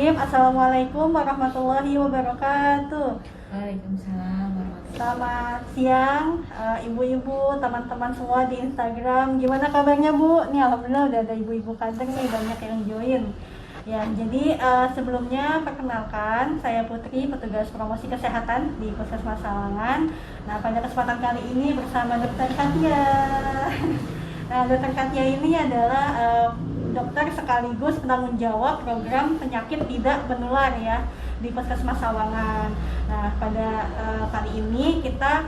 Bismillahirrahmanirrahim. Assalamualaikum warahmatullahi wabarakatuh. Waalaikumsalam warahmatullahi Selamat siang, ibu-ibu, teman-teman semua di Instagram. Gimana kabarnya Bu? Nih alhamdulillah udah ada ibu-ibu kadang nih banyak yang join. Ya, jadi sebelumnya perkenalkan, saya Putri, petugas promosi kesehatan di Puskesmas Sawangan. Nah, pada kesempatan kali ini bersama Dokter Katia. Nah, Dokter Katia ini adalah dokter sekaligus penanggung jawab program penyakit tidak menular ya di Puskesmas Sawangan. Nah, pada kali ini kita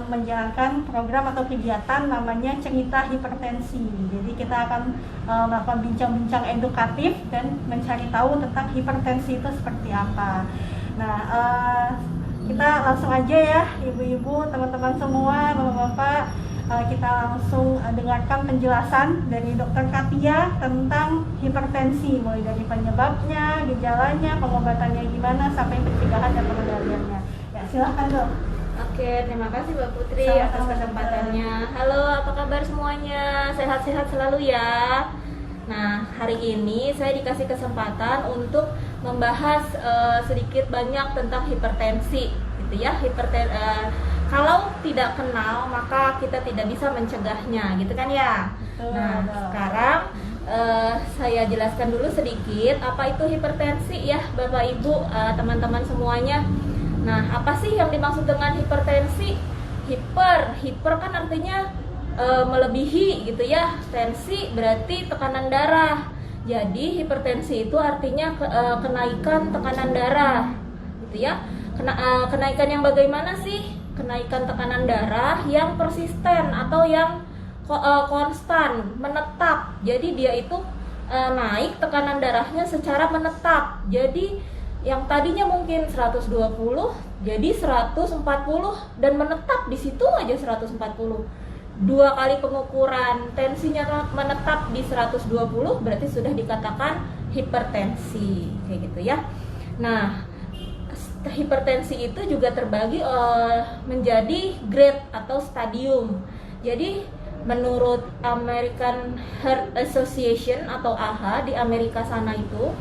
menjalankan program atau kegiatan namanya cerita hipertensi. Jadi kita akan melakukan bincang-bincang edukatif dan mencari tahu tentang hipertensi itu seperti apa. Nah, kita langsung aja ya, ibu-ibu, teman-teman semua, bapak-bapak. Kita langsung dengarkan penjelasan dari Dokter Katia tentang hipertensi, mulai dari penyebabnya, gejalanya, pengobatannya gimana, sampai pencegahan dan pengendaliannya. Ya, silahkan Dok. Oke, terima kasih Mbak Putri Sama-sama, atas kesempatannya. Halo, apa kabar semuanya? Sehat-sehat selalu ya. Nah, hari ini saya dikasih kesempatan untuk membahas sedikit banyak tentang hipertensi, gitu ya. Kalau tidak kenal, maka kita tidak bisa mencegahnya, gitu kan ya. Nah, sekarang saya jelaskan dulu sedikit apa itu hipertensi ya, Bapak Ibu, teman-teman semuanya. Nah, apa sih yang dimaksud dengan hipertensi? Hiper kan artinya melebihi gitu ya. Tensi berarti tekanan darah. Jadi hipertensi itu artinya kenaikan tekanan darah, gitu ya. Kenaikan yang bagaimana sih? Kenaikan tekanan darah yang persisten atau yang konstan, menetap. Jadi dia itu naik tekanan darahnya secara menetap. Jadi yang tadinya mungkin 120 jadi 140 dan menetap di situ aja 140. Dua kali pengukuran tensinya menetap di 120 berarti sudah dikatakan hipertensi, kayak gitu ya. Nah, hipertensi itu juga terbagi menjadi grade atau stadium. Jadi menurut American Heart Association atau AHA di Amerika sana itu,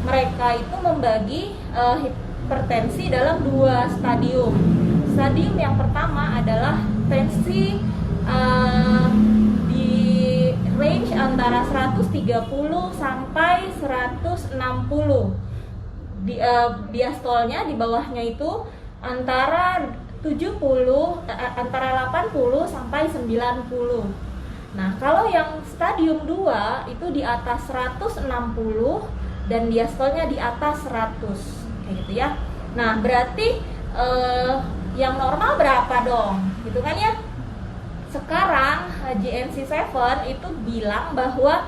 mereka itu membagi hipertensi dalam dua stadium. Stadium yang pertama adalah tensi di range antara 130 sampai 160. Diastolnya di bawahnya itu antara 80 sampai 90. Nah, kalau yang stadium 2 itu di atas 160 dan diastolnya di atas 100, kayak gitu ya. Nah, berarti yang normal berapa dong? Gitu kan ya. Sekarang GNC7 itu bilang bahwa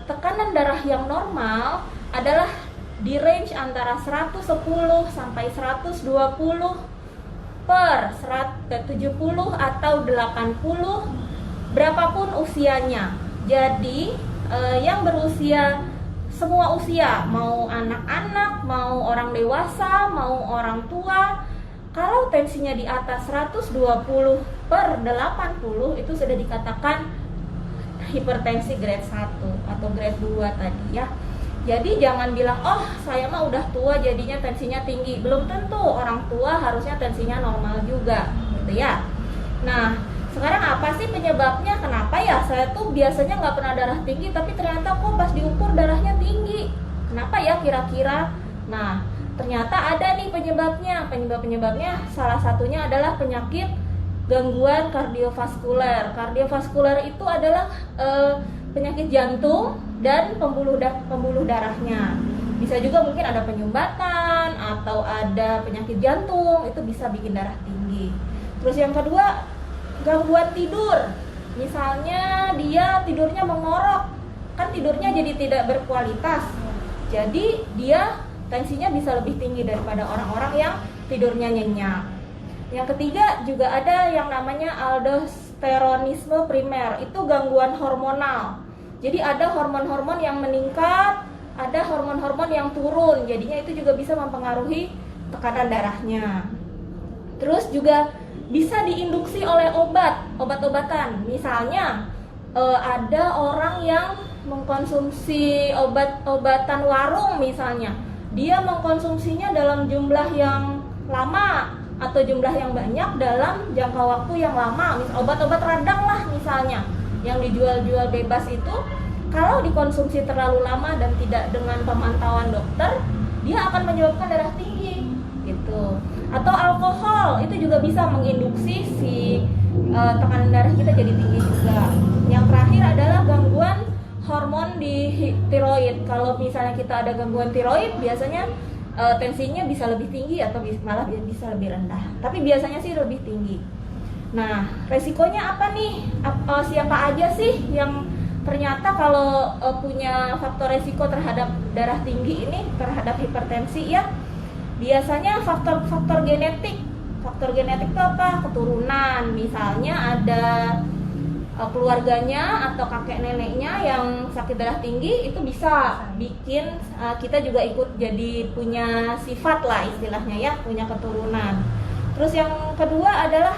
tekanan darah yang normal adalah di range antara 110 sampai 120 per 70 atau 80 berapapun usianya. Jadi yang berusia semua usia, mau anak-anak, mau orang dewasa, mau orang tua, kalau tensinya di atas 120 per 80 itu sudah dikatakan hipertensi grade 1 atau grade 2 tadi ya. Jadi jangan bilang, oh saya mah udah tua jadinya tensinya tinggi. Belum tentu, orang tua harusnya tensinya normal juga, gitu ya. Nah, sekarang apa sih penyebabnya? Kenapa ya saya tuh biasanya nggak pernah darah tinggi, tapi ternyata kok pas diukur darahnya tinggi. Kenapa ya kira-kira? Nah, ternyata ada nih penyebabnya. Penyebabnya salah satunya adalah penyakit gangguan kardiovaskuler. Kardiovaskuler itu adalah penyakit jantung dan pembuluh darahnya. Bisa juga mungkin ada penyumbatan atau ada penyakit jantung, itu bisa bikin darah tinggi. Terus yang kedua, gangguan tidur. Misalnya dia tidurnya mengorok, kan tidurnya jadi tidak berkualitas. Jadi dia tensinya bisa lebih tinggi daripada orang-orang yang tidurnya nyenyak. Yang ketiga juga ada yang namanya aldosteronisme primer, itu gangguan hormonal. Jadi ada hormon-hormon yang meningkat, ada hormon-hormon yang turun. Jadinya itu juga bisa mempengaruhi tekanan darahnya. Terus juga bisa diinduksi oleh obat-obatan. Misalnya ada orang yang mengkonsumsi obat-obatan warung misalnya, dia mengkonsumsinya dalam jumlah yang lama atau jumlah yang banyak dalam jangka waktu yang lama. Obat-obat radang lah misalnya yang dijual-jual bebas itu, kalau dikonsumsi terlalu lama dan tidak dengan pemantauan dokter, dia akan menyebabkan darah tinggi gitu. Atau alkohol itu juga bisa menginduksi si tekanan darah kita jadi tinggi juga. Yang terakhir adalah gangguan hormon di tiroid. Kalau misalnya kita ada gangguan tiroid, biasanya tensinya bisa lebih tinggi atau malah bisa lebih rendah. Tapi biasanya sih lebih tinggi. Nah, resikonya apa nih? Siapa aja sih yang ternyata kalau punya faktor resiko terhadap darah tinggi ini, terhadap hipertensi ya? Biasanya faktor genetik. Faktor genetik itu apa? Keturunan. Misalnya ada keluarganya atau kakek neneknya yang sakit darah tinggi, itu bisa bikin kita juga ikut jadi punya sifat lah istilahnya ya, punya keturunan. Terus yang kedua adalah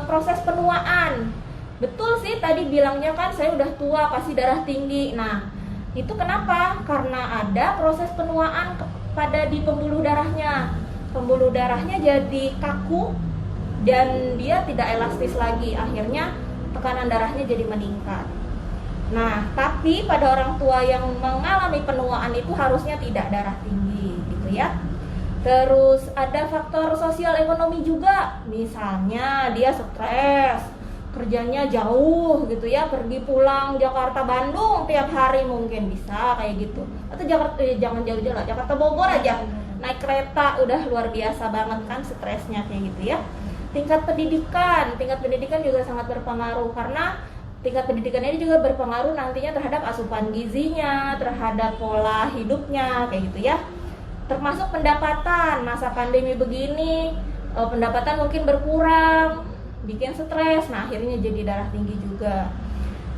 proses penuaan. Betul sih tadi bilangnya kan saya udah tua pasti darah tinggi. Nah, itu kenapa? Karena ada proses penuaan pada di pembuluh darahnya. Pembuluh darahnya jadi kaku dan dia tidak elastis lagi. Akhirnya tekanan darahnya jadi meningkat. Nah, tapi pada orang tua yang mengalami penuaan itu harusnya tidak darah tinggi gitu ya. Terus ada faktor sosial ekonomi juga. Misalnya dia stres, kerjanya jauh gitu ya, pergi pulang Jakarta Bandung tiap hari mungkin bisa kayak gitu. Atau Jakarta jangan jauh-jauh lah, Jakarta Bogor aja. Naik kereta udah luar biasa banget kan stresnya kayak gitu ya. Tingkat pendidikan juga sangat berpengaruh, karena tingkat pendidikan ini juga berpengaruh nantinya terhadap asupan gizinya, terhadap pola hidupnya kayak gitu ya. Termasuk pendapatan. Masa pandemi begini pendapatan mungkin berkurang, bikin stres, nah akhirnya jadi darah tinggi juga.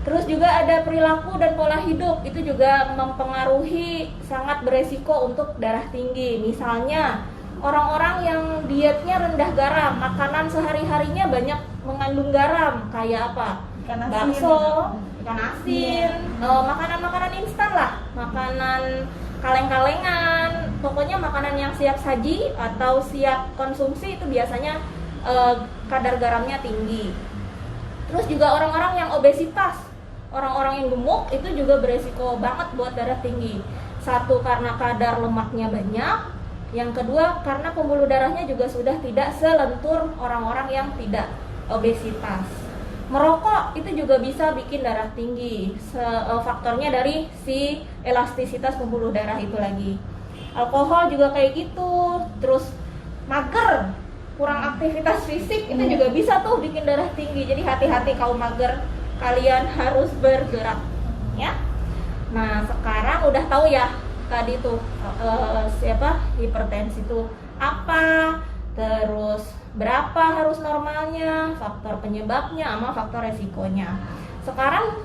Terus juga ada perilaku dan pola hidup, itu juga mempengaruhi, sangat beresiko untuk darah tinggi. Misalnya orang-orang yang dietnya rendah garam, makanan sehari-harinya banyak mengandung garam, kayak apa? Bakso, ikan asin, makanan-makanan instan lah, makanan kaleng-kalengan, pokoknya makanan yang siap saji atau siap konsumsi itu biasanya kadar garamnya tinggi. Terus juga orang-orang yang obesitas, orang-orang yang gemuk itu juga beresiko banget buat darah tinggi. Satu, karena kadar lemaknya banyak. Yang kedua, karena pembuluh darahnya juga sudah tidak selentur orang-orang yang tidak obesitas. Merokok itu juga bisa bikin darah tinggi. Faktornya dari si elastisitas pembuluh darah itu lagi. Alkohol juga kayak gitu. Terus mager, kurang aktivitas fisik itu juga bisa tuh bikin darah tinggi. Jadi hati-hati kaum mager, kalian harus bergerak ya. Nah, sekarang udah tahu ya tadi tuh hipertensi itu apa, terus berapa harus normalnya, faktor penyebabnya sama faktor resikonya. Sekarang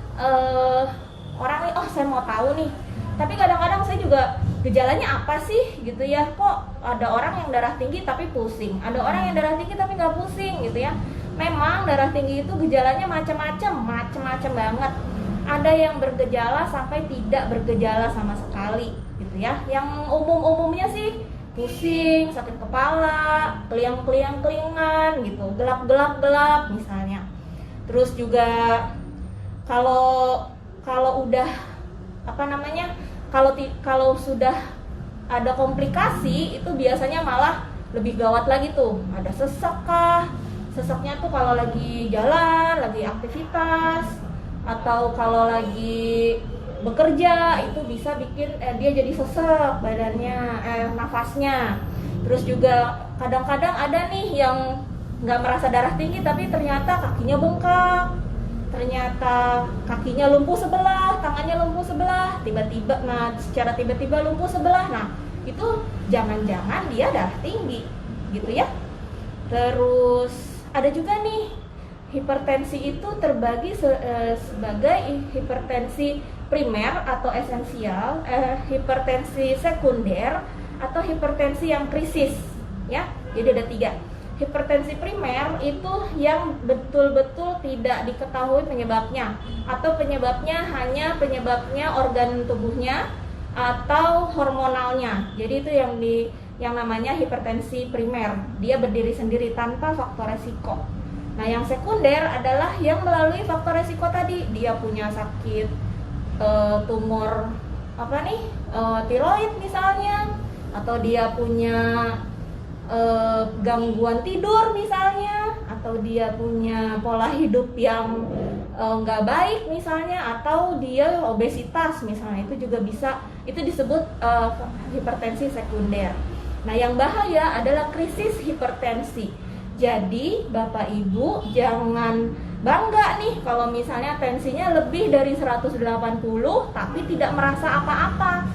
orang nih, oh saya mau tahu nih, tapi kadang-kadang saya juga gejalanya apa sih gitu ya, kok ada orang yang darah tinggi tapi pusing, ada orang yang darah tinggi tapi nggak pusing gitu ya. Memang darah tinggi itu gejalanya macam-macam banget. Ada yang bergejala sampai tidak bergejala sama sekali gitu ya. Yang umumnya sih pusing, sakit kepala, keliang-kelingan gitu, gelap misalnya. Terus juga kalau udah kalau sudah ada komplikasi itu biasanya malah lebih gawat lagi tuh. Ada sesak kah? Sesaknya tuh kalau lagi jalan, lagi aktivitas, atau kalau lagi bekerja itu bisa bikin dia jadi sesek badannya, nafasnya. Terus juga kadang-kadang ada nih yang nggak merasa darah tinggi tapi ternyata kakinya bengkak, ternyata kakinya lumpuh sebelah, tangannya lumpuh sebelah, secara tiba-tiba lumpuh sebelah. Nah, itu jangan-jangan dia darah tinggi gitu ya. Terus ada juga nih, hipertensi itu terbagi sebagai hipertensi primer atau esensial, hipertensi sekunder, atau hipertensi yang krisis ya. Jadi ada 3. hipertensi primer itu yang betul-betul tidak diketahui penyebabnya, atau penyebabnya hanya penyebabnya organ tubuhnya atau hormonalnya. Jadi itu yang namanya hipertensi primer. Dia berdiri sendiri tanpa faktor resiko. Nah, yang sekunder adalah yang melalui faktor resiko tadi. Dia punya sakit tumor tiroid misalnya, atau dia punya gangguan tidur misalnya, atau dia punya pola hidup yang nggak baik misalnya, atau dia obesitas misalnya, itu juga bisa, itu disebut hipertensi sekunder. Nah, yang bahaya adalah krisis hipertensi. Jadi Bapak Ibu jangan bangga nih kalau misalnya tensinya lebih dari 180 tapi tidak merasa apa-apa.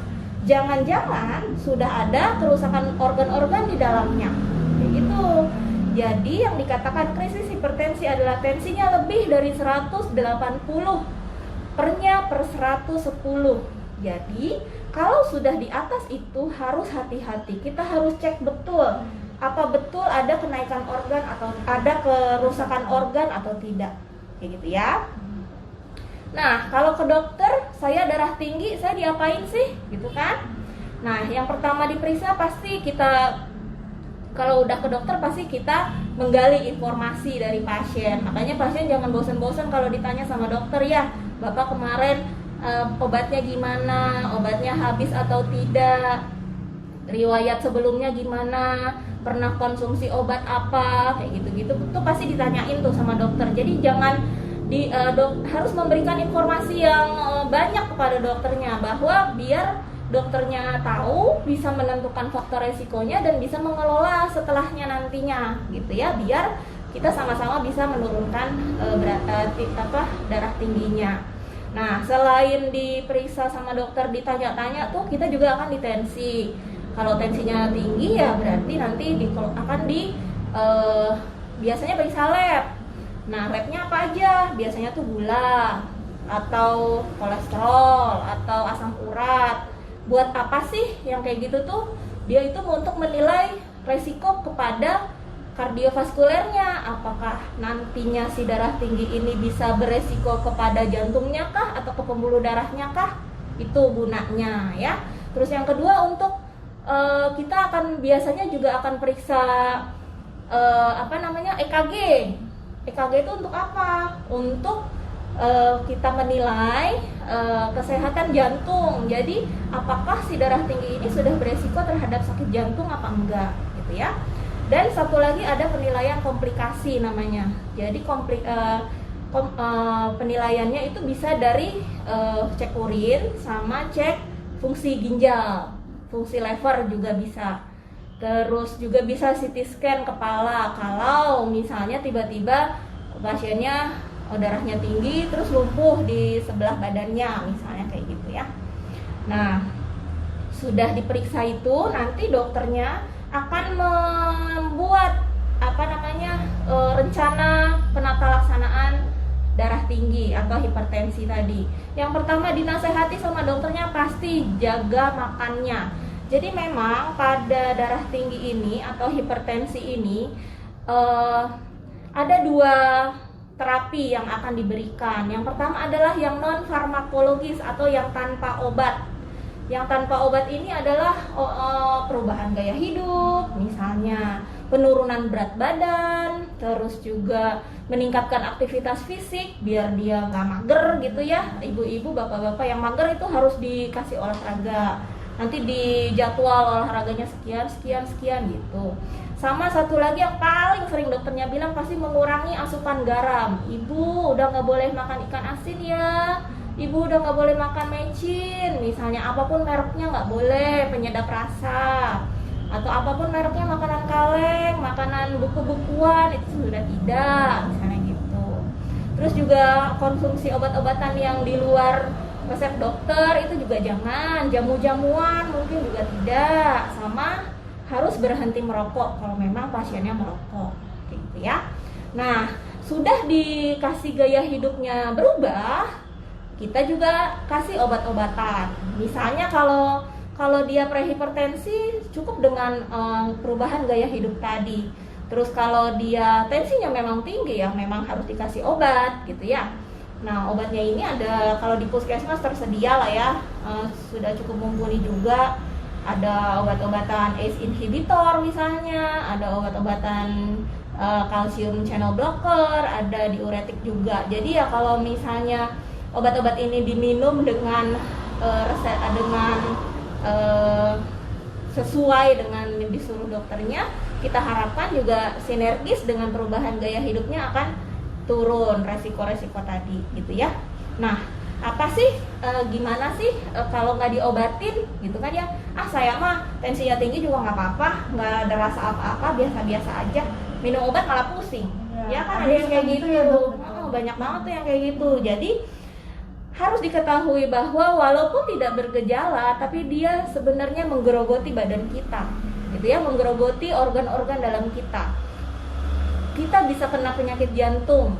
Jangan-jangan sudah ada kerusakan organ-organ di dalamnya, kayak gitu. Jadi yang dikatakan krisis hipertensi adalah tensinya lebih dari 180 pernya per 110. Jadi kalau sudah di atas itu harus hati-hati. Kita harus cek betul, apa betul ada kenaikan organ atau ada kerusakan organ atau tidak, kayak gitu ya. Nah, kalau ke dokter, saya darah tinggi, saya diapain sih? Gitu kan? Nah, yang pertama diperiksa pasti kita, kalau udah ke dokter pasti kita menggali informasi dari pasien. Makanya pasien jangan bosan-bosan kalau ditanya sama dokter, ya, Bapak kemarin obatnya gimana? Obatnya habis atau tidak? Riwayat sebelumnya gimana? Pernah konsumsi obat apa? Kayak gitu-gitu. Itu pasti ditanyain tuh sama dokter. Jadi jangan harus memberikan informasi yang banyak kepada dokternya, bahwa biar dokternya tahu, bisa menentukan faktor resikonya dan bisa mengelola setelahnya nantinya, gitu ya, biar kita sama-sama bisa menurunkan darah tingginya. Nah, selain diperiksa sama dokter, ditanya-tanya tuh, kita juga akan ditensi. Kalau tensinya tinggi ya berarti nanti biasanya periksa lab. Nah, labnya apa aja? Biasanya tuh gula, atau kolesterol, atau asam urat. Buat apa sih yang kayak gitu tuh? Dia itu untuk menilai resiko kepada kardiovaskulernya. Apakah nantinya si darah tinggi ini bisa beresiko kepada jantungnya kah, atau ke pembuluh darahnya kah? Itu gunanya ya. Terus yang kedua, untuk kita biasanya juga akan periksa EKG. EKG itu untuk apa? Untuk kita menilai kesehatan jantung. Jadi apakah si darah tinggi ini sudah beresiko terhadap sakit jantung apa enggak, gitu ya. Dan satu lagi ada penilaian komplikasi namanya. Jadi penilaiannya itu bisa dari cek urin sama cek fungsi ginjal, fungsi lever juga bisa. Terus juga bisa CT scan kepala kalau misalnya tiba-tiba pasiennya darahnya tinggi terus lumpuh di sebelah badannya misalnya, kayak gitu ya. Nah, sudah diperiksa itu nanti dokternya akan membuat rencana penata laksanaan darah tinggi atau hipertensi tadi. Yang pertama dinasehati sama dokternya pasti jaga makannya. Jadi memang pada darah tinggi ini atau hipertensi ini ada dua terapi yang akan diberikan. Yang pertama adalah yang non farmakologis atau yang tanpa obat. Yang tanpa obat ini adalah perubahan gaya hidup, misalnya penurunan berat badan, terus juga meningkatkan aktivitas fisik biar dia nggak mager gitu ya. Ibu-ibu, bapak-bapak yang mager itu harus dikasih olahraga. Nanti di jadwal olahraganya sekian gitu. Sama satu lagi yang paling sering dokternya bilang pasti mengurangi asupan garam. Ibu udah nggak boleh makan ikan asin ya. Ibu udah nggak boleh makan mecin. Misalnya apapun mereknya nggak boleh, penyedap rasa. Atau apapun mereknya, makanan kaleng, makanan buku-bukuan itu sudah tidak, misalnya gitu. Terus juga konsumsi obat-obatan yang di luar resep dokter itu juga jangan, jamu-jamuan mungkin juga tidak, sama harus berhenti merokok kalau memang pasiennya merokok, gitu ya. Nah, sudah dikasih gaya hidupnya berubah, kita juga kasih obat-obatan. Misalnya kalau dia prehipertensi cukup dengan perubahan gaya hidup tadi. Terus kalau dia tensinya memang tinggi ya memang harus dikasih obat gitu ya. Nah obatnya ini ada kalau di puskesmas tersedia lah ya, sudah cukup mumpuni juga. Ada obat-obatan ACE inhibitor misalnya, ada obat-obatan kalsium channel blocker, ada diuretik juga. Jadi ya kalau misalnya obat-obat ini diminum dengan resep dengan sesuai dengan yang disuruh dokternya, kita harapkan juga sinergis dengan perubahan gaya hidupnya akan turun resiko-resiko tadi gitu ya. Nah apa sih gimana sih kalau nggak diobatin gitu kan ya, saya mah tensinya tinggi juga nggak apa-apa, nggak ada rasa apa-apa, biasa-biasa aja, minum obat malah pusing ya kan, ada yang kayak gitu ya banyak banget tuh yang kayak gitu. Jadi harus diketahui bahwa walaupun tidak bergejala tapi dia sebenarnya menggerogoti badan kita gitu ya, menggerogoti organ-organ dalam kita. Kita bisa kena penyakit jantung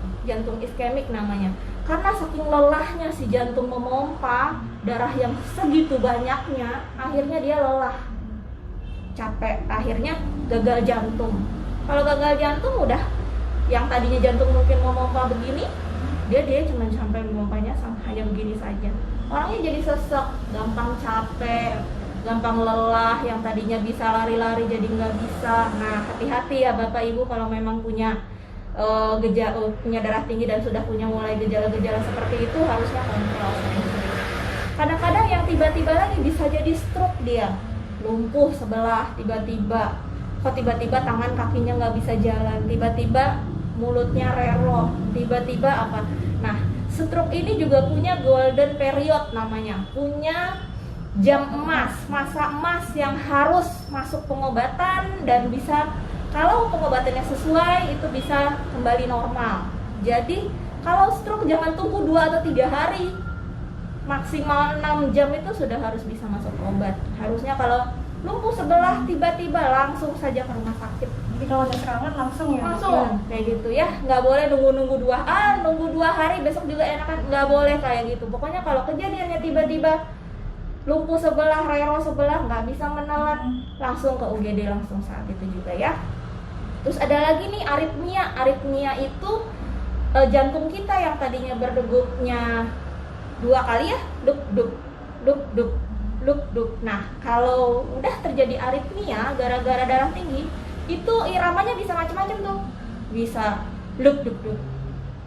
iskemik namanya, karena saking lelahnya si jantung memompa darah yang segitu banyaknya, akhirnya dia lelah, capek, akhirnya gagal jantung. Kalau gagal jantung udah, yang tadinya jantung mungkin memompa begini, dia cuma sampai memompanya hanya begini saja. Orangnya jadi sesek, gampang capek, gampang lelah, yang tadinya bisa lari-lari jadi nggak bisa. Nah hati-hati ya Bapak Ibu kalau memang punya punya darah tinggi dan sudah punya mulai gejala-gejala seperti itu, harusnya kontrol sering-sering. Kadang-kadang yang tiba-tiba lagi bisa jadi stroke, dia lumpuh sebelah tiba-tiba, kok tiba-tiba tangan kakinya nggak bisa jalan, tiba-tiba mulutnya rero, tiba-tiba apa. Nah stroke ini juga punya golden period namanya, punya jam emas, masa emas yang harus masuk pengobatan dan bisa, kalau pengobatannya sesuai itu bisa kembali normal. Jadi kalau stroke jangan tunggu 2 atau 3 hari, maksimal 6 jam itu sudah harus bisa masuk obat. Harusnya kalau lumpuh sebelah tiba-tiba langsung saja ke rumah sakit. Jadi kalau ada serangan langsung ya? Langsung kayak gitu ya, nggak boleh nunggu 2 hari besok juga enakan, nggak boleh kayak gitu. Pokoknya kalau kejadiannya tiba-tiba lumpuh sebelah, rero sebelah, nggak bisa menelan, langsung ke UGD langsung saat itu juga ya. Terus ada lagi nih aritmia. Aritmia itu jantung kita yang tadinya berdegupnya 2 kali ya, duk duk duk duk duk duk. Nah kalau udah terjadi aritmia gara-gara darah tinggi, itu iramanya bisa macam-macam tuh, bisa luk duk duk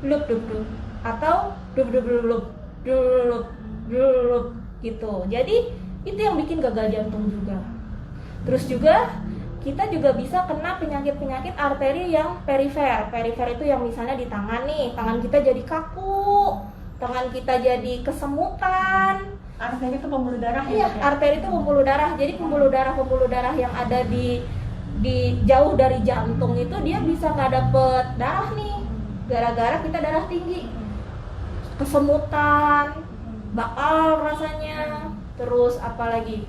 luk duk duk, atau duk duk duk duk duk duk gitu. Jadi itu yang bikin gagal jantung juga. Terus juga kita juga bisa kena penyakit-penyakit arteri yang perifer. Perifer itu yang misalnya di tangan nih, tangan kita jadi kaku, tangan kita jadi kesemutan. Arteri itu pembuluh darah ya? Iya, arteri itu pembuluh darah. Jadi pembuluh darah yang ada di jauh dari jantung itu dia bisa nggak dapet darah nih, gara-gara kita darah tinggi, kesemutan, bakal rasanya, terus apalagi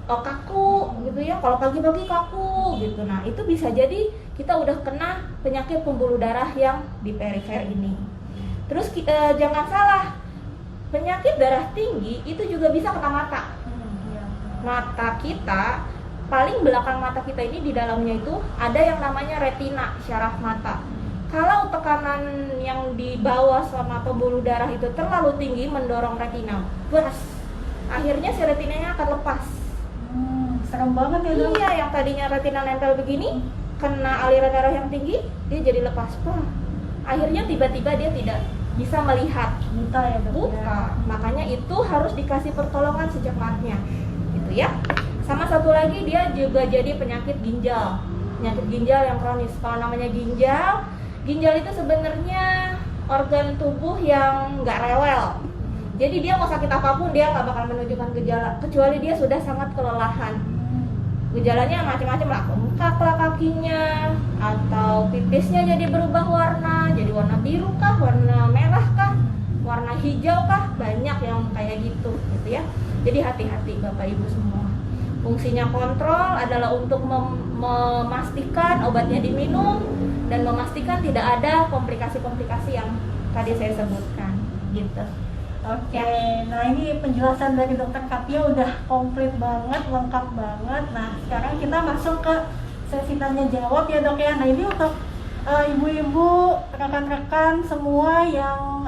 kaku gitu ya, kalau pagi-pagi kaku gitu. Nah itu bisa jadi kita udah kena penyakit pembuluh darah yang di perifer ini. Terus jangan salah, penyakit darah tinggi itu juga bisa kena mata. Mata kita, paling belakang mata kita ini di dalamnya itu ada yang namanya retina, syaraf mata. Kalau tekanan yang di bawah sama pembuluh darah itu terlalu tinggi mendorong retina, akhirnya si retinanya akan lepas. Serem banget ya dok. Iya, yang tadinya retina nempel begini, kena aliran darah yang tinggi, dia jadi lepas. Akhirnya tiba-tiba dia tidak bisa melihat, buta ya dok. Buta. Makanya itu harus dikasih pertolongan secepatnya, gitu ya. Sama satu lagi, dia juga jadi penyakit ginjal yang kronis. Kalau namanya ginjal itu sebenarnya organ tubuh yang nggak rewel. Jadi dia mau sakit apapun dia nggak bakal menunjukkan gejala, kecuali dia sudah sangat kelelahan. Gejalanya macam-macam lah, bengkak lah kakinya, atau pipisnya jadi berubah warna, jadi warna biru kah, warna merah kah, warna hijau kah, banyak yang kayak gitu ya. Jadi hati-hati Bapak Ibu semua. Fungsinya kontrol adalah untuk memastikan obatnya diminum dan memastikan tidak ada komplikasi-komplikasi yang tadi saya sebutkan gitu. Oke, nah ini penjelasan dari dokter Katia udah komplit banget, lengkap banget. Nah sekarang kita masuk ke sesi tanya jawab ya dok ya. Nah ini untuk ibu-ibu, rekan-rekan semua yang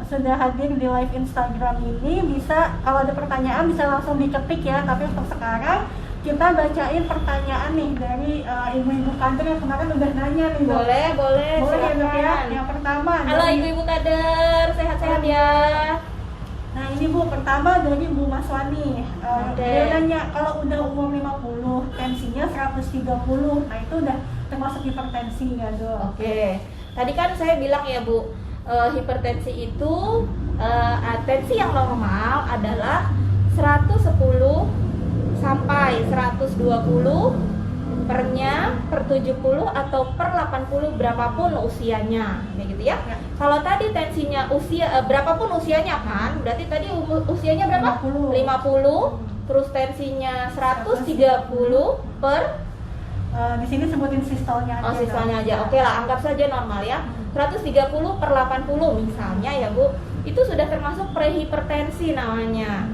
sudah hadir di live Instagram ini, bisa kalau ada pertanyaan bisa langsung diketik ya. Tapi untuk sekarang kita bacain pertanyaan nih dari ibu-ibu kader yang kemarin udah nanya nih dok. Boleh Ya dok ya. silakan. Yang pertama Halo dari- ibu-ibu kader, sehat-sehat ya. Nah ini Bu, pertama dari Bu Maswani. Oke. Dia nanya, kalau udah umur 50, tensinya 130, nah itu udah termasuk hipertensi ya dok? Oke, tadi kan saya bilang ya Bu, hipertensi itu tensi yang normal adalah 110 sampai 120 pernya, per 70 atau per 80 berapapun usianya, kayak gitu ya. Ya. Kalau tadi tensinya berapapun usianya kan, berarti tadi usianya berapa? 50. 50, terus tensinya 130 per Di sini sebutin sistolnya aja. oh, sisanya Dok. aja. Oke lah, anggap saja normal ya. 130 per 80 misalnya ya Bu. Itu sudah termasuk prehipertensi namanya.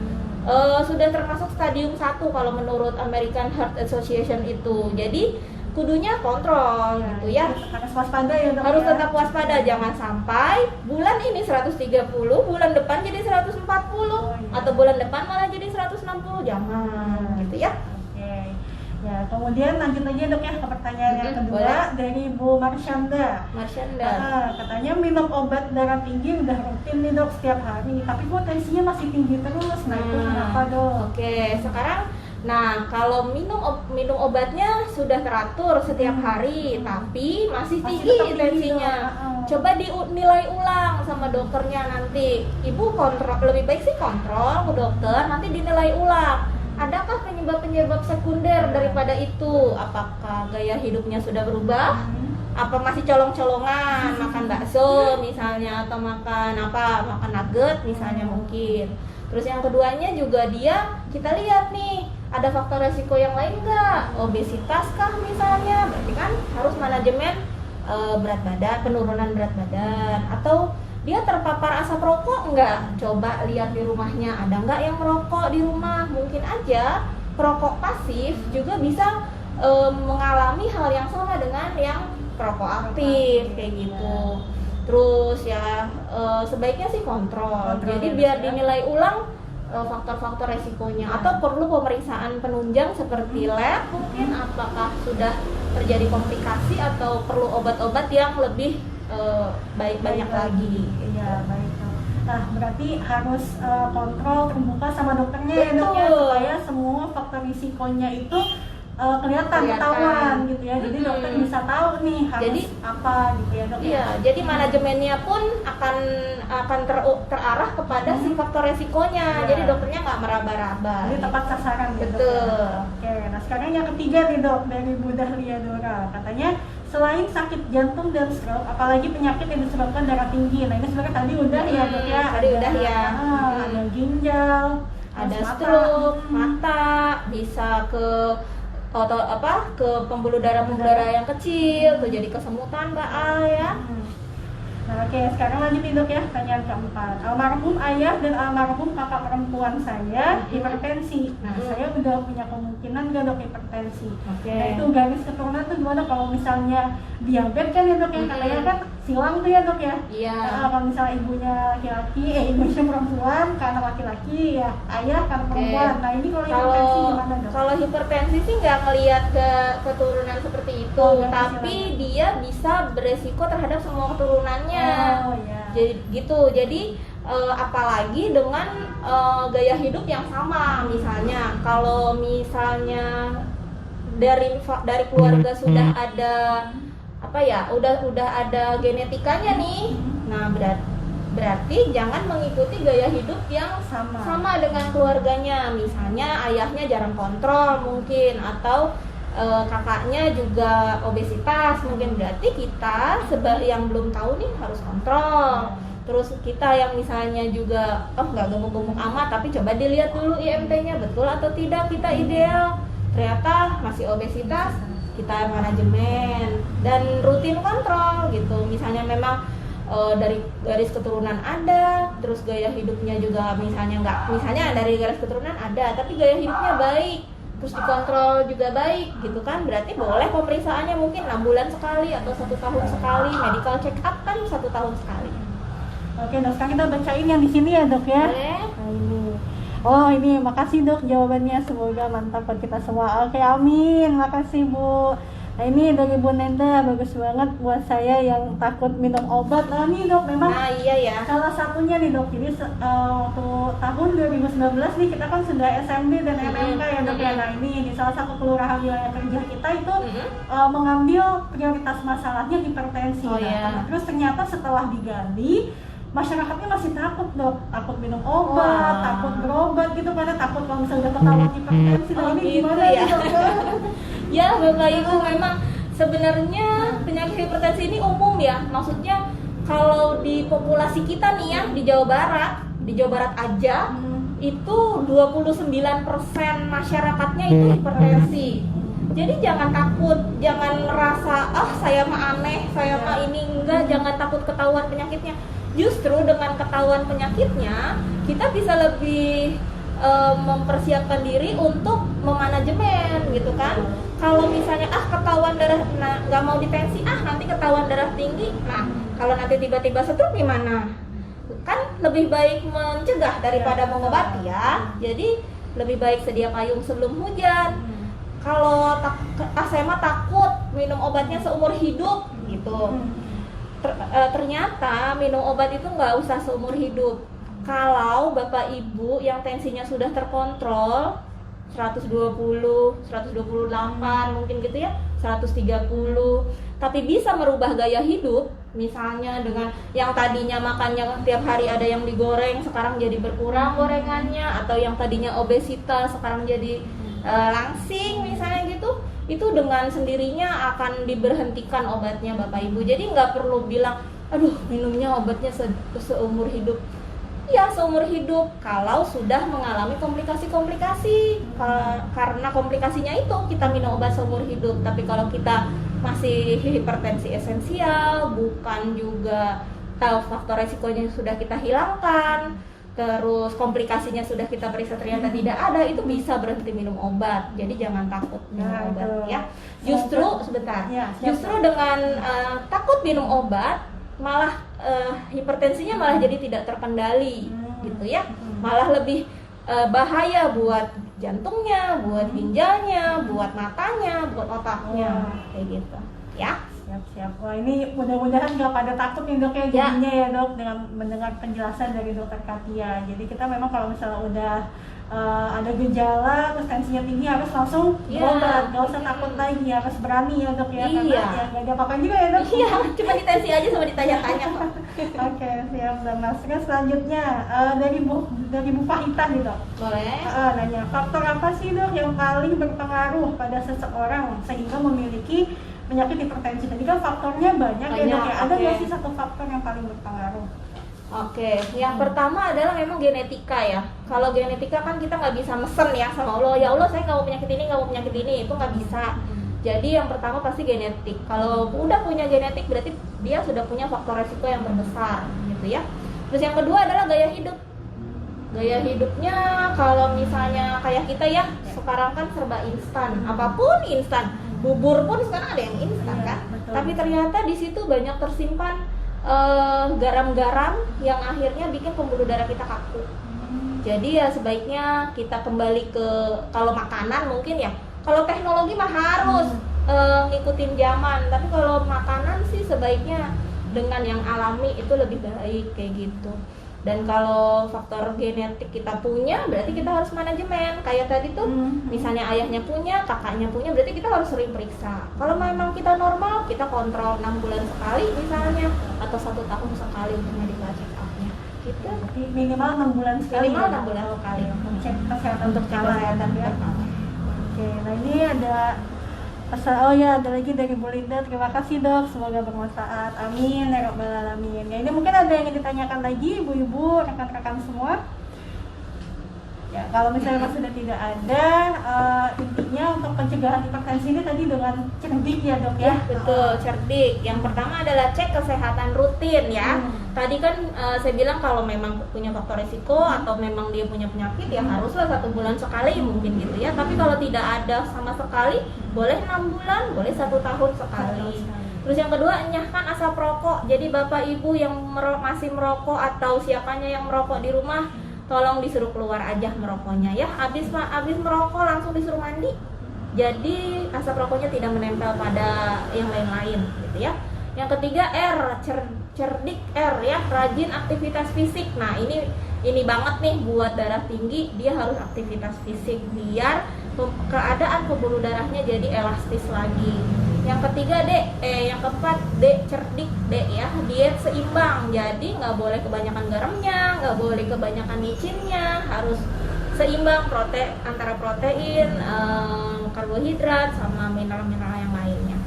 Sudah termasuk stadium 1 kalau menurut American Heart Association itu. Jadi kudunya kontrol Nah, gitu ya. Harus waspada ya dok. Harus ya. tetap waspada, jangan sampai bulan ini 130, bulan depan jadi 140 iya. atau bulan depan malah jadi 160. Jangan gitu ya. Oke. Ya, kemudian lanjut aja dok ya ke pertanyaan yang kedua Boleh. dari Bu Marsyanda. Marsyanda. Katanya minum obat darah tinggi udah rutin nih dok setiap hari, tapi kok tensinya masih tinggi terus. Nah itu kenapa dok? Oke, sekarang kalau minum obatnya sudah teratur setiap hari, tapi masih Masih tinggi tetap tinggi, tensinya. dok. Coba dinilai ulang sama dokternya nanti. Ibu kontrol, lebih baik sih kontrol ke dokter, nanti dinilai ulang. Adakah penyebab-penyebab sekunder daripada itu? Apakah gaya hidupnya sudah berubah? Apa masih colong-colongan, makan bakso misalnya, atau makan nugget misalnya mungkin. Terus yang keduanya juga kita lihat nih, ada faktor resiko yang lain nggak? Obesitas kah misalnya? Berarti kan harus manajemen berat badan, penurunan berat badan. Atau dia terpapar asap rokok nggak? Coba lihat di rumahnya, ada nggak yang merokok di rumah? Mungkin aja perokok pasif juga bisa mengalami hal yang sama dengan yang perokok aktif kayak gitu. Terus ya sebaiknya sih kontrol. Jadi biar dinilai ulang faktor-faktor resikonya, atau perlu pemeriksaan penunjang seperti lab mungkin, apakah sudah terjadi komplikasi atau perlu obat-obat yang lebih banyak lagi. Iya baik dok. Nah berarti harus kontrol terbuka sama dokternya ya dok ya, Betul. supaya semua faktor risikonya itu kelihatan, ketahuan gitu ya. Jadi dokter bisa tahu nih harus Jadi, apa gitu ya dok. Iya, jadi manajemennya pun akan terarah kepada si faktor resikonya. Iya. Jadi dokternya nggak meraba-raba. Jadi tepat sasaran ya dok. Betul. Oke, nah sekarang yang ketiga nih dok dari Bu Dahlia Dora. Katanya selain sakit jantung dan stroke, apalagi penyakit yang disebabkan darah tinggi. Nah ini sebenarnya tadi udah ya dok ya. Tadi udah ya. Ada ginjal, Ada terus mata. stroke, mata, bisa ke ke pembuluh darah yang kecil, tuh jadi kesemutan Mbak Al ya. Nah, oke, sekarang lanjut nih dok ya, pertanyaan keempat. Almarhum ayah dan almarhum kakak perempuan saya hipertensi. Nah, saya udah punya kemungkinan gak dok hipertensi. Oke. Nah, itu garis keturunan tuh gimana kalau misalnya diabetes kan ya dok ya, katanya kan silang tuh ya dok ya. Iya. Nah, kalau misalnya ibunya laki-laki, ibunya perempuan, karena laki-laki ya ayah karena perempuan. Nah, ini kalau hipertensi gimana dok? Kalau hipertensi sih nggak ngelihat ke keturunan seperti itu, Oh, nggak tapi silang. dia bisa beresiko terhadap semua keturunannya. Oh, ya. Jadi gitu. Jadi apalagi dengan gaya hidup yang sama, misalnya kalau misalnya dari keluarga sudah ada udah ada genetikanya nih. Nah, berarti jangan mengikuti gaya hidup yang sama dengan keluarganya. Misalnya ayahnya jarang kontrol mungkin, atau kakaknya juga obesitas mungkin, berarti kita yang belum tahu nih harus kontrol. Terus kita yang misalnya juga nggak gemuk-gemuk amat, tapi coba dilihat dulu IMT-nya betul atau tidak kita ideal, ternyata masih obesitas, kita manajemen dan rutin kontrol gitu. Misalnya memang dari garis keturunan ada, terus gaya hidupnya juga misalnya dari garis keturunan ada, tapi gaya hidupnya baik, terus dikontrol juga baik gitu kan, berarti boleh pemeriksaannya mungkin 6 bulan sekali atau 1 tahun sekali, medical check up kan 1 tahun sekali. Oke dok, sekarang kita bacain yang di sini ya dok ya. Boleh. Nah, ini. Oh ini, makasih dok jawabannya, semoga mantap buat kita semua. Oke, amin, makasih Bu. Nah ini dari Bu Nenda, bagus banget buat saya yang takut minum obat. Nah ini dok, memang Nah iya ya. salah satunya nih dok, jadi waktu tahun 2019 nih kita kan sudah SMB dan MMK ya dok ya. Nah ini di salah satu kelurahan wilayah kerja kita itu mengambil prioritas masalahnya hipertensi. Oh, iya. Nah, terus ternyata setelah digali, masyarakatnya masih takut dok, takut minum obat, Wah. takut berobat gitu, karena takut kalau misalnya udah ketahuan hipertensi. Nah Oh, ini gitu gimana ya. nih dok? Ya Bapak Ibu, memang sebenarnya penyakit hipertensi ini umum ya. Maksudnya kalau di populasi kita nih ya, di Jawa Barat aja itu 29% masyarakatnya itu hipertensi. Jadi jangan takut, jangan merasa saya mah aneh, saya mah ini enggak, jangan takut ketahuan penyakitnya. Justru dengan ketahuan penyakitnya, kita bisa lebih mempersiapkan diri untuk memanajemen gitu kan. Kalau misalnya ketahuan darah, nggak mau ditensi, nanti ketahuan darah tinggi, nah kalau nanti tiba-tiba stroke gimana? Kan lebih baik mencegah daripada mengobati ya. Jadi lebih baik sedia payung sebelum hujan. Kalau saya mah takut minum obatnya seumur hidup gitu. Ternyata minum obat itu nggak usah seumur hidup. Kalau Bapak Ibu yang tensinya sudah terkontrol 120, 128 mungkin gitu ya, 130, tapi bisa merubah gaya hidup, misalnya dengan yang tadinya makannya tiap hari ada yang digoreng, sekarang jadi berkurang gorengannya, atau yang tadinya obesitas sekarang jadi langsing misalnya gitu, itu dengan sendirinya akan diberhentikan obatnya Bapak Ibu. Jadi nggak perlu bilang, aduh minumnya obatnya seumur hidup. Ya seumur hidup kalau sudah mengalami komplikasi-komplikasi, karena komplikasinya itu kita minum obat seumur hidup. Tapi kalau kita masih hipertensi esensial, bukan juga tahu faktor resikonya sudah kita hilangkan, terus komplikasinya sudah kita periksa ternyata tidak ada, itu bisa berhenti minum obat. Jadi jangan takut minum obat ya. Justru sebentar, justru dengan takut minum obat malah hipertensinya malah jadi tidak terkendali gitu ya, malah lebih bahaya buat jantungnya, buat ginjalnya, buat matanya, buat otaknya, kayak gitu ya. Siap. Wah ini mudah-mudahan nggak pada takut nih dok ya jadinya ya dok, dengan mendengar penjelasan dari dokter Katia. Jadi kita memang kalau misalnya udah ada gejala terus tensinya tinggi harus langsung berobat, nggak usah takut lagi, harus berani ya dok ya, karena ya nggak ada apa-apa juga ya dok. Iya, cuma ditensi aja sama ditanya-tanya kok. Oke, siap. Dan masuknya selanjutnya dari Bu Fahita nih dok. Boleh. Nanya, faktor apa sih dok yang paling berpengaruh pada seseorang sehingga memiliki penyakit hipertensi? Tadi kan faktornya banyak ya dok ya. Ada nggak sih satu faktor yang paling berpengaruh? Oke, yang pertama adalah memang genetika ya. Kalau genetika kan kita nggak bisa mesen ya sama Allah, ya Allah saya nggak mau penyakit ini, nggak mau penyakit ini, itu nggak bisa. Jadi yang pertama pasti genetik. Kalau udah punya genetik berarti dia sudah punya faktor resiko yang terbesar gitu ya. Terus yang kedua adalah gaya hidup. Gaya hidupnya kalau misalnya kayak kita ya, sekarang kan serba instan, apapun instan. Bubur pun sekarang ada yang instan kan. Tapi ternyata di situ banyak tersimpan garam-garam yang akhirnya bikin pembuluh darah kita kaku. Jadi ya sebaiknya kita kembali ke, kalau makanan mungkin ya, kalau teknologi mah harus ngikutin zaman, tapi kalau makanan sih sebaiknya dengan yang alami itu lebih baik kayak gitu. Dan kalau faktor genetik kita punya, berarti kita harus manajemen. Kayak tadi tuh, misalnya ayahnya punya, kakaknya punya, berarti kita harus sering periksa. Kalau memang kita normal, kita kontrol 6 bulan sekali misalnya, atau 1 tahun sekali untuk medical check up-nya. Gitu. Jadi minimal 6 bulan sekali. Minimal 6 bulan sekali. Untuk cek kesehatan Untuk cek kesehatan ya. pertama. Oke, nah ini ada pesan, ada lagi dari Bu Linda. Terima kasih dok, semoga bermanfaat. Amin ya rabbal alamin. Ya ini mungkin ada yang ditanyakan lagi ibu-ibu, rekan-rekan semua. Ya, kalau misalnya sudah tidak ada, intinya untuk pencegahan hipertensi ini tadi dengan cerdik ya dok ya? Betul, cerdik. Yang pertama adalah cek kesehatan rutin ya. Tadi kan saya bilang kalau memang punya faktor risiko atau memang dia punya penyakit ya haruslah 1 bulan sekali mungkin gitu ya. Tapi kalau tidak ada sama sekali, boleh 6 bulan, boleh 1 tahun sekali. Terus yang kedua, enyahkan asap rokok. Jadi bapak ibu yang masih merokok atau siapanya yang merokok di rumah, tolong disuruh keluar aja merokoknya ya. Habis merokok langsung disuruh mandi. Jadi asap rokoknya tidak menempel pada yang lain-lain gitu ya. Yang ketiga R, cerdik R ya, rajin aktivitas fisik. Nah, ini banget nih buat darah tinggi, dia harus aktivitas fisik biar keadaan pembuluh darahnya jadi elastis lagi. Yang ketiga yang keempat cerdik ya, diet seimbang. Jadi nggak boleh kebanyakan garamnya, nggak boleh kebanyakan micinnya, harus seimbang antara protein, karbohidrat sama mineral-mineral yang lainnya.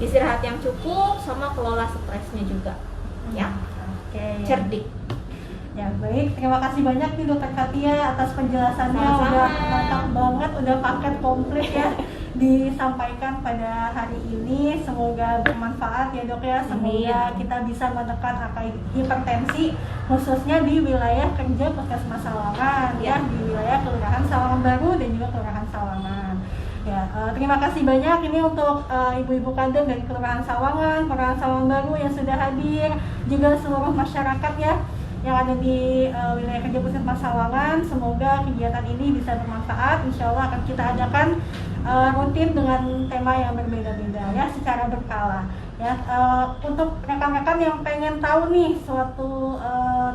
Istirahat yang cukup sama kelola stresnya juga ya. Oke. Cerdik. Ya baik, terima kasih banyak nih Dokter Katia atas penjelasannya. Sama-sama. Udah lengkap banget, udah paket komplit ya disampaikan pada hari ini. Semoga bermanfaat ya dok ya. Semoga kita bisa menekan angka hipertensi khususnya di wilayah kerja Puskesmas Sawangan ya, di wilayah Kelurahan Sawangan Baru dan juga Kelurahan Sawangan. Ya, terima kasih banyak ini untuk ibu-ibu kader dari Kelurahan Sawangan, Kelurahan Sawangan Baru yang sudah hadir, juga seluruh masyarakat ya yang ada di wilayah kerja Puskesmas Sawangan. Semoga kegiatan ini bisa bermanfaat. Insya Allah akan kita adakan rutin dengan tema yang berbeda-beda ya, secara berkala ya. Untuk rekan-rekan yang pengen tahu nih suatu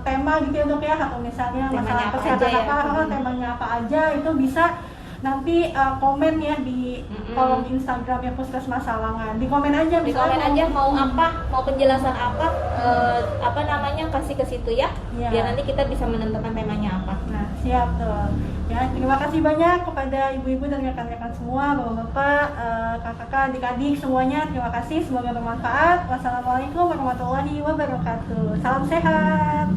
tema gitu ya dok ya, atau misalnya masalah kesehatan temanya apa aja, itu bisa nanti komen ya di kolom Instagramnya Puskesmas Sawangan. Di komen aja, di komen aja mau apa, mau penjelasan apa, kasih ke situ ya, biar nanti kita bisa menentukan temanya apa. Nah siap tuh ya. Terima kasih banyak kepada ibu-ibu dan rekan-rekan semua, bapak-bapak, kakak-kakak, adik-adik semuanya. Terima kasih, semoga bermanfaat. Wassalamualaikum warahmatullahi wabarakatuh. Salam sehat.